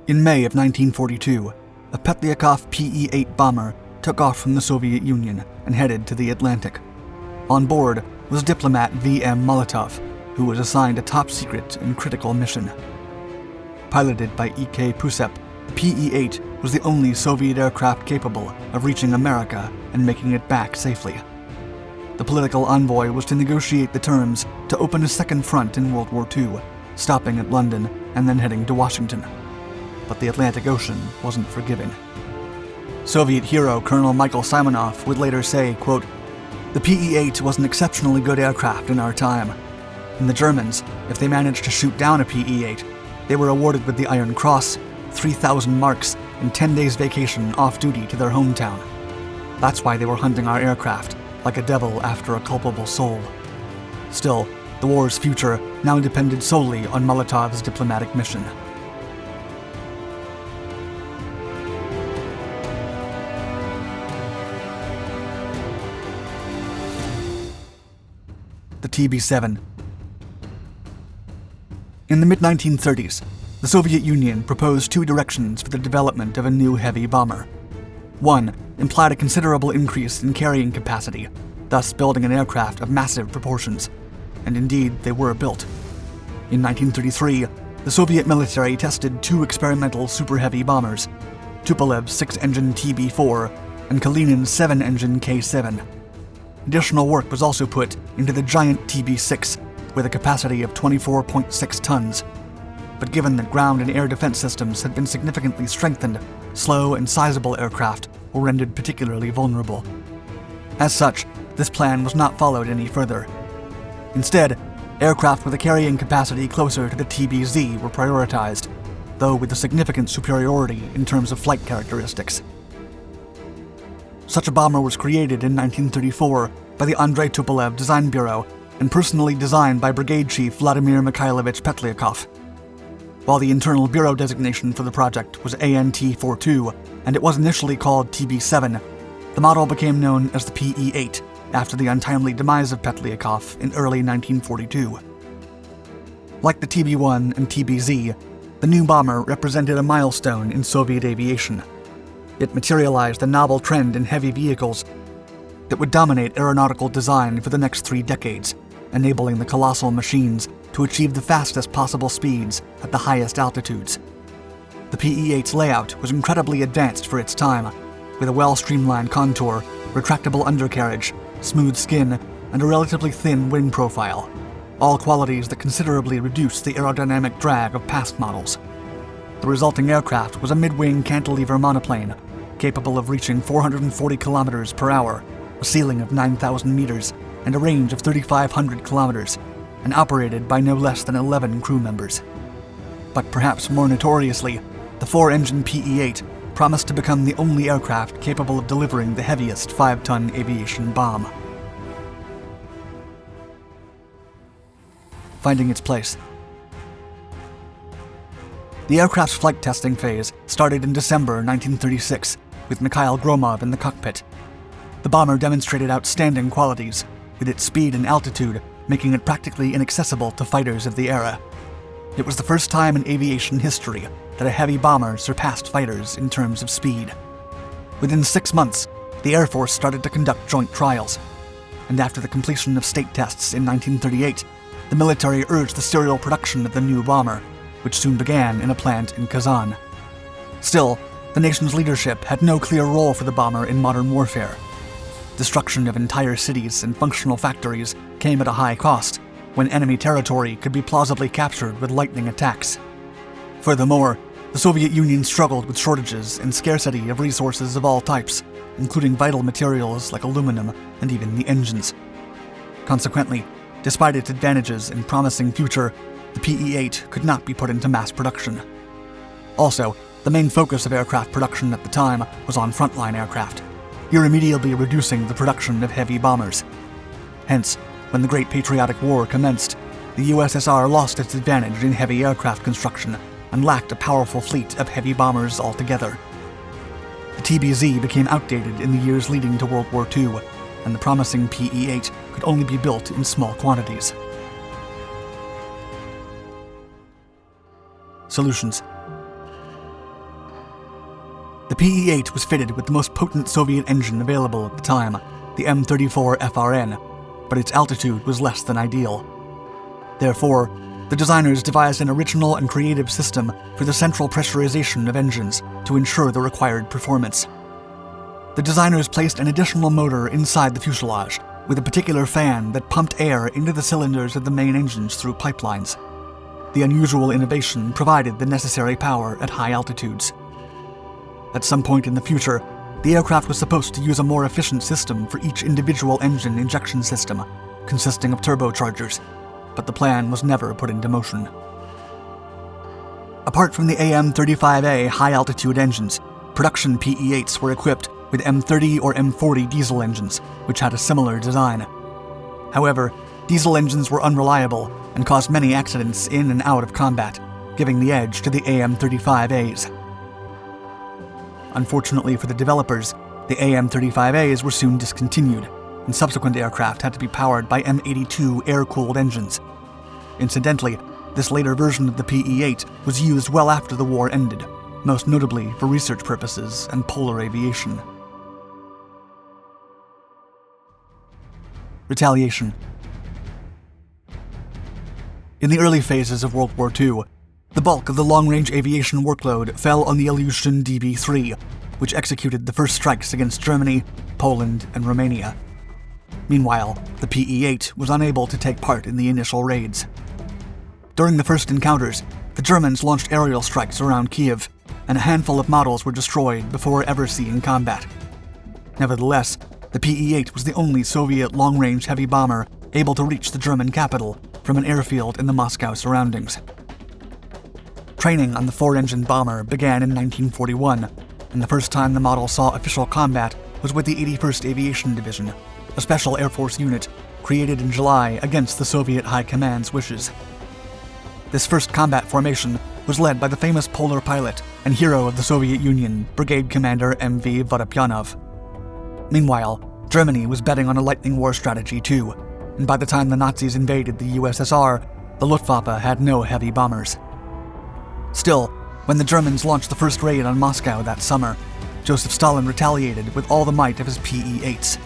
In May of 1942, a Petlyakov Pe-8 bomber took off from the Soviet Union and headed to the Atlantic. On board was diplomat V.M. Molotov, who was assigned a top-secret and critical mission. Piloted by E.K. Pusep, the Pe-8 was the only Soviet aircraft capable of reaching America and making it back safely. The political envoy was to negotiate the terms to open a second front in World War II, stopping at London and then heading to Washington. But the Atlantic Ocean wasn't forgiving. Soviet hero Colonel Mikhail Simonov would later say, quote, "The Pe-8 was an exceptionally good aircraft in our time. And the Germans, if they managed to shoot down a Pe-8, they were awarded with the Iron Cross, 3,000 marks, and 10 days vacation off-duty to their hometown. That's why they were hunting our aircraft, like a devil after a culpable soul." Still, the war's future now depended solely on Molotov's diplomatic mission. The TB-7. In the mid-1930s, the Soviet Union proposed two directions for the development of a new heavy bomber. One implied a considerable increase in carrying capacity, thus building an aircraft of massive proportions, and indeed they were built. In 1933, the Soviet military tested two experimental super-heavy bombers, Tupolev's 6-engine TB-4 and Kalinin's 7-engine K-7. Additional work was also put into the giant TB-6 with a capacity of 24.6 tons. But given that ground and air defense systems had been significantly strengthened, slow and sizable aircraft were rendered particularly vulnerable. As such, this plan was not followed any further. Instead, aircraft with a carrying capacity closer to the TB-Z were prioritized, though with a significant superiority in terms of flight characteristics. Such a bomber was created in 1934 by the Andrei Tupolev Design Bureau and personally designed by Brigade Chief Vladimir Mikhailovich Petlyakov. While the internal bureau designation for the project was ANT-42 and it was initially called TB-7, the model became known as the Pe-8 after the untimely demise of Petlyakov in early 1942. Like the TB-1 and TB-Z, the new bomber represented a milestone in Soviet aviation. It materialized a novel trend in heavy vehicles that would dominate aeronautical design for the next 3 decades, enabling the colossal machines to achieve the fastest possible speeds at the highest altitudes. The Pe-8's layout was incredibly advanced for its time, with a well-streamlined contour, retractable undercarriage, smooth skin, and a relatively thin wing profile, all qualities that considerably reduced the aerodynamic drag of past models. The resulting aircraft was a mid-wing cantilever monoplane, capable of reaching 440 kilometers per hour, a ceiling of 9,000 meters, and a range of 3,500 kilometers, and operated by no less than 11 crew members. But perhaps more notoriously, the 4-engine Pe-8 promised to become the only aircraft capable of delivering the heaviest 5-ton aviation bomb. Finding its place. The aircraft's flight testing phase started in December 1936, with Mikhail Gromov in the cockpit. The bomber demonstrated outstanding qualities, with its speed and altitude making it practically inaccessible to fighters of the era. It was the first time in aviation history that a heavy bomber surpassed fighters in terms of speed. Within 6 months, the Air Force started to conduct joint trials, and after the completion of state tests in 1938, the military urged the serial production of the new bomber, which soon began in a plant in Kazan. Still, the nation's leadership had no clear role for the bomber in modern warfare. Destruction of entire cities and functional factories came at a high cost, when enemy territory could be plausibly captured with lightning attacks. Furthermore, the Soviet Union struggled with shortages and scarcity of resources of all types, including vital materials like aluminum and even the engines. Consequently, despite its advantages and promising future, the Pe-8 could not be put into mass production. Also, the main focus of aircraft production at the time was on frontline aircraft, irremediably reducing the production of heavy bombers. Hence, when the Great Patriotic War commenced, the USSR lost its advantage in heavy aircraft construction and lacked a powerful fleet of heavy bombers altogether. The TB-Z became outdated in the years leading to World War II, and the promising Pe-8 could only be built in small quantities. Solutions. Pe-8 was fitted with the most potent Soviet engine available at the time, the M34 FRN, but its altitude was less than ideal. Therefore, the designers devised an original and creative system for the central pressurization of engines to ensure the required performance. The designers placed an additional motor inside the fuselage, with a particular fan that pumped air into the cylinders of the main engines through pipelines. The unusual innovation provided the necessary power at high altitudes. At some point in the future, the aircraft was supposed to use a more efficient system for each individual engine injection system, consisting of turbochargers, but the plan was never put into motion. Apart from the AM-35A high-altitude engines, production Pe-8s were equipped with M30 or M40 diesel engines, which had a similar design. However, diesel engines were unreliable and caused many accidents in and out of combat, giving the edge to the AM-35As. Unfortunately for the developers, the AM-35As were soon discontinued, and subsequent aircraft had to be powered by M82 air-cooled engines. Incidentally, this later version of the Pe-8 was used well after the war ended, most notably for research purposes and polar aviation. Retaliation. In the early phases of World War II, the bulk of the long-range aviation workload fell on the Ilyushin DB-3, which executed the first strikes against Germany, Poland, and Romania. Meanwhile, the Pe-8 was unable to take part in the initial raids. During the first encounters, the Germans launched aerial strikes around Kiev, and a handful of models were destroyed before ever seeing combat. Nevertheless, the Pe-8 was the only Soviet long-range heavy bomber able to reach the German capital from an airfield in the Moscow surroundings. Training on the four-engine bomber began in 1941, and the first time the model saw official combat was with the 81st Aviation Division, a special Air Force unit created in July against the Soviet High Command's wishes. This first combat formation was led by the famous polar pilot and hero of the Soviet Union, Brigade Commander M.V. Vodopyanov. Meanwhile, Germany was betting on a lightning war strategy too, and by the time the Nazis invaded the USSR, the Luftwaffe had no heavy bombers. Still, when the Germans launched the first raid on Moscow that summer, Joseph Stalin retaliated with all the might of his Pe-8s.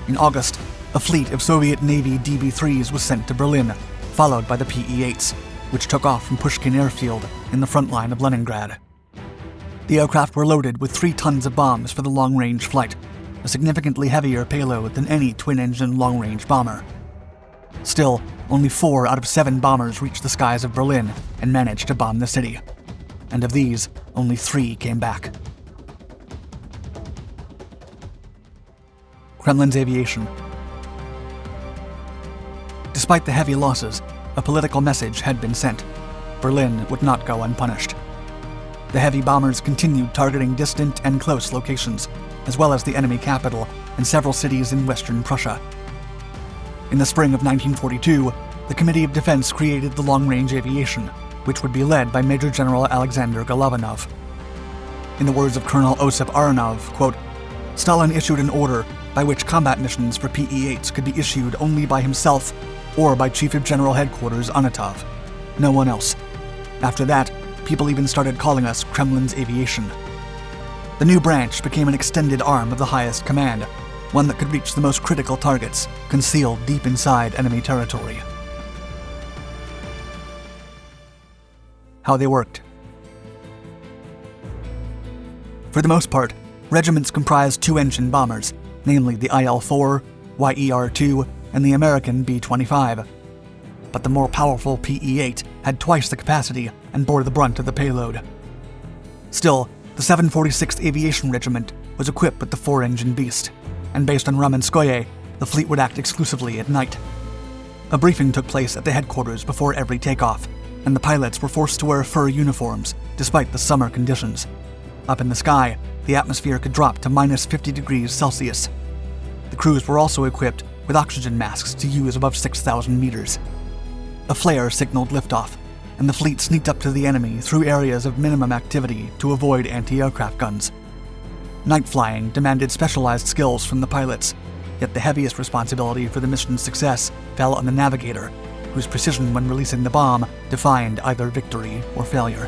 In August, a fleet of Soviet Navy DB-3s was sent to Berlin, followed by the Pe-8s, which took off from Pushkin Airfield in the front line of Leningrad. The aircraft were loaded with 3 tons of bombs for the long-range flight, a significantly heavier payload than any twin-engine long-range bomber. Still, only 4 out of 7 bombers reached the skies of Berlin and managed to bomb the city. And of these, only 3 came back. Kremlin's aviation. Despite the heavy losses, a political message had been sent. Berlin would not go unpunished. The heavy bombers continued targeting distant and close locations, as well as the enemy capital and several cities in western Prussia. In the spring of 1942, the Committee of Defense created the long-range aviation, which would be led by Major General Alexander Golovanov. In the words of Colonel Osip Aronov, quote, Stalin issued an order by which combat missions for Pe-8s could be issued only by himself or by Chief of General Headquarters Onatov. No one else. After that, people even started calling us Kremlin's aviation. The new branch became an extended arm of the highest command, one that could reach the most critical targets, concealed deep inside enemy territory. How they worked. For the most part, regiments comprised 2-engine bombers, namely the IL-4, YER-2, and the American B-25. But the more powerful Pe-8 had twice the capacity and bore the brunt of the payload. Still, the 746th Aviation Regiment was equipped with the 4-engine beast, and based on Ramenskoye, the fleet would act exclusively at night. A briefing took place at the headquarters before every takeoff, and the pilots were forced to wear fur uniforms despite the summer conditions. Up in the sky, the atmosphere could drop to minus 50 degrees Celsius. The crews were also equipped with oxygen masks to use above 6,000 meters. A flare signaled liftoff, and the fleet sneaked up to the enemy through areas of minimum activity to avoid anti-aircraft guns. Night flying demanded specialized skills from the pilots, yet the heaviest responsibility for the mission's success fell on the navigator, whose precision when releasing the bomb defined either victory or failure.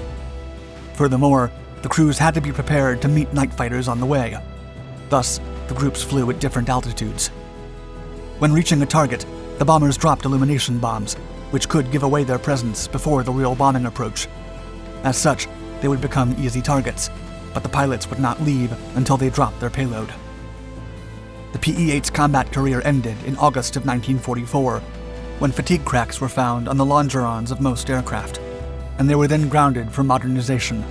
Furthermore, the crews had to be prepared to meet night fighters on the way. Thus, the groups flew at different altitudes. When reaching a target, the bombers dropped illumination bombs, which could give away their presence before the real bombing approach. As such, they would become easy targets, but the pilots would not leave until they dropped their payload. The Pe-8's combat career ended in August of 1944, when fatigue cracks were found on the longerons of most aircraft, and they were then grounded for modernization.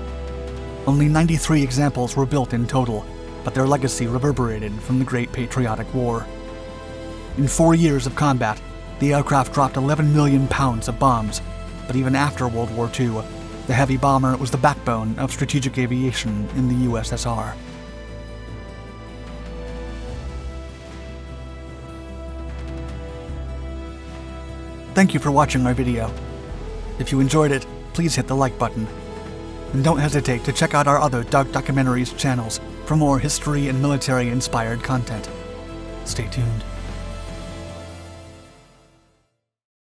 Only 93 examples were built in total, but their legacy reverberated from the Great Patriotic War. In 4 years of combat, the aircraft dropped 11 million pounds of bombs, but even after World War II, the heavy bomber was the backbone of strategic aviation in the USSR. Thank you for watching our video. If you enjoyed it, please hit the like button. And don't hesitate to check out our other Dark Documentaries channels for more history and military-inspired content. Stay tuned.